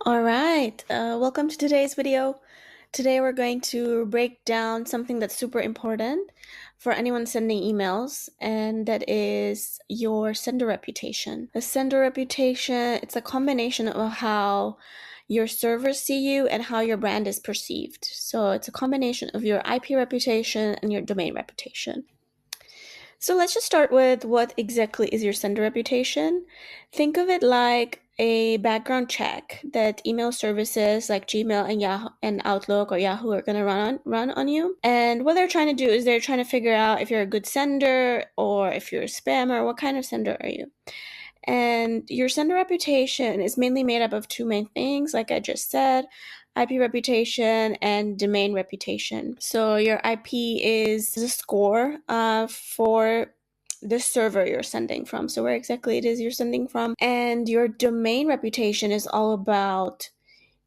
All right, welcome to today's video. Today we're going to break down something that's super important for anyone sending emails, and that is your sender reputation. The sender reputation, it's a combination of how your servers see you and how your brand is perceived. So it's a combination of your IP reputation and your domain reputation. So let's just start with what exactly is your sender reputation. Think of it like a background check that email services like Gmail and Yahoo and Outlook or Yahoo are going to run on you. And what they're trying to do is they're trying to figure out if you're a good sender or if you're a spammer. What kind of sender are you? And your sender reputation is mainly made up of two main things, like I just said, IP reputation and domain reputation. So your IP is the score for the server you're sending from. So where exactly it is you're sending from. And your domain reputation is all about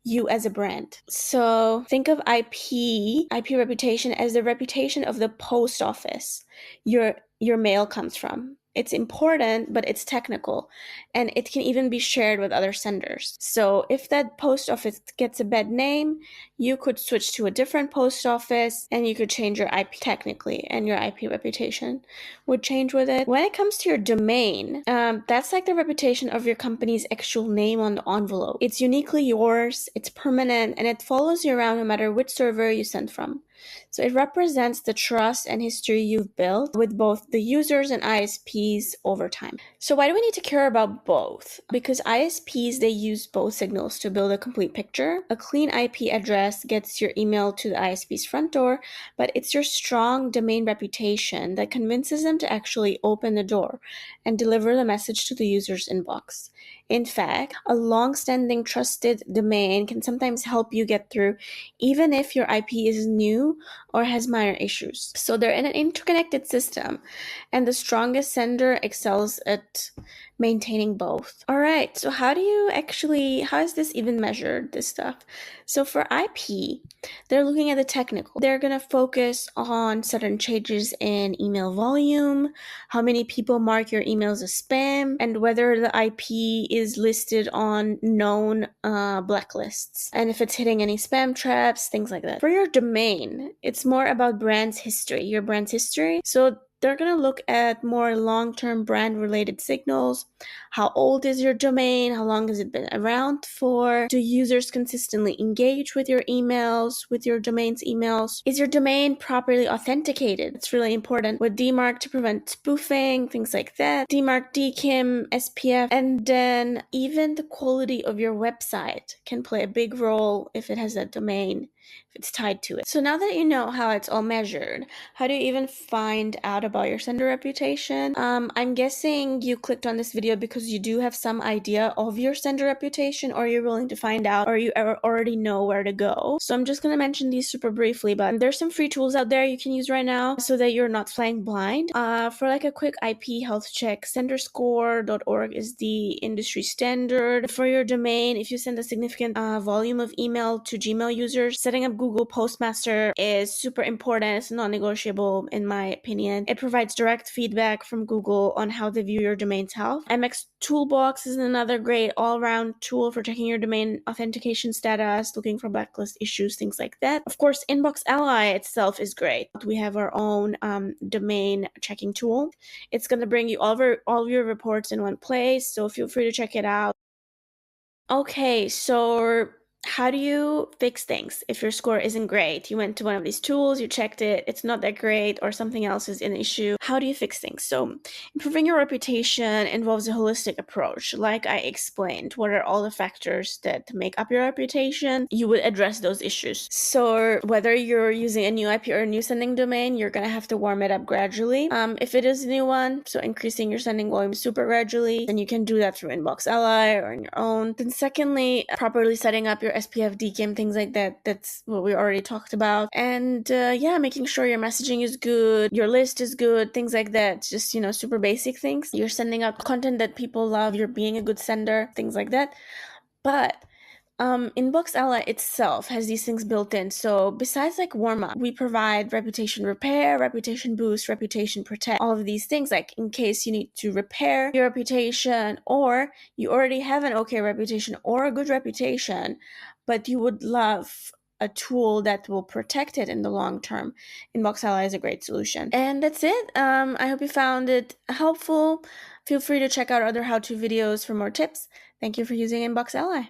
you as a brand. So think of IP reputation as the reputation of the post office your mail comes from. It's important, but it's technical, and it can even be shared with other senders. So if that post office gets a bad name, you could switch to a different post office and you could change your IP technically, and your IP reputation would change with it. When it comes to your domain, that's like the reputation of your company's actual name on the envelope. It's uniquely yours, it's permanent, and it follows you around no matter which server you send from. So it represents the trust and history you've built with both the users and ISPs over time. So why do we need to care about both? Because ISPs, they use both signals to build a complete picture. A clean IP address gets your email to the ISP's front door, but it's your strong domain reputation that convinces them to actually open the door and deliver the message to the user's inbox. In fact, a long-standing trusted domain can sometimes help you get through even if your IP is new or has minor issues. So they're in an interconnected system, and the strongest sender excels at maintaining both. All right, so how is this even measured, this stuff? So for IP, they're looking at the technical. They're going to focus on certain changes in email volume, how many people mark your emails as spam, and whether the IP is listed on known blacklists, and if it's hitting any spam traps, things like that. For your domain, it's more about your brand's history. So they're going to look at more long-term brand-related signals. How old is your domain? How long has it been around for? Do users consistently engage with your emails, with your domain's emails? Is your domain properly authenticated? It's really important. With DMARC to prevent spoofing, things like that. DMARC, DKIM, SPF, and then even the quality of your website can play a big role if it has that domain, if it's tied to it. So now that you know how it's all measured, how do you even find out about your sender reputation? I'm guessing you clicked on this video because you do have some idea of your sender reputation, or you're willing to find out, or you already know where to go. So I'm just going to mention these super briefly, but there's some free tools out there you can use right now so that you're not flying blind. For like a quick IP health check, senderscore.org is the industry standard. For your domain, if you send a significant volume of email to Gmail users, setting up Google Postmaster is super important. It's non-negotiable in my opinion. It provides direct feedback from Google on how they view your domain's health. MX Toolbox is another great all-around tool for checking your domain authentication status, looking for blacklist issues, things like that. Of course, InboxAlly itself is great. We have our own domain checking tool. It's going to bring you all of your reports in one place, so feel free to check it out. Okay, so how do you fix things if your score isn't great? You went to one of these tools, you checked it, it's not that great, or something else is an issue. How do you fix things? So improving your reputation involves a holistic approach. Like I explained, what are all the factors that make up your reputation? You would address those issues. So whether you're using a new IP or a new sending domain, you're gonna have to warm it up gradually. If it is a new one, so increasing your sending volume super gradually, then you can do that through InboxAlly or on your own. Then secondly, properly setting up your SPF, DKIM, things like that. That's what we already talked about. And making sure your messaging is good, your list is good, things like that. Just, super basic things. You're sending out content that people love, you're being a good sender, things like that. But InboxAlly itself has these things built in. So besides like warm up, we provide reputation repair, reputation boost, reputation protect, all of these things, like in case you need to repair your reputation, or you already have an okay reputation or a good reputation, but you would love a tool that will protect it in the long term. InboxAlly is a great solution. And that's it. I hope you found it helpful. Feel free to check out other how-to videos for more tips. Thank you for using InboxAlly.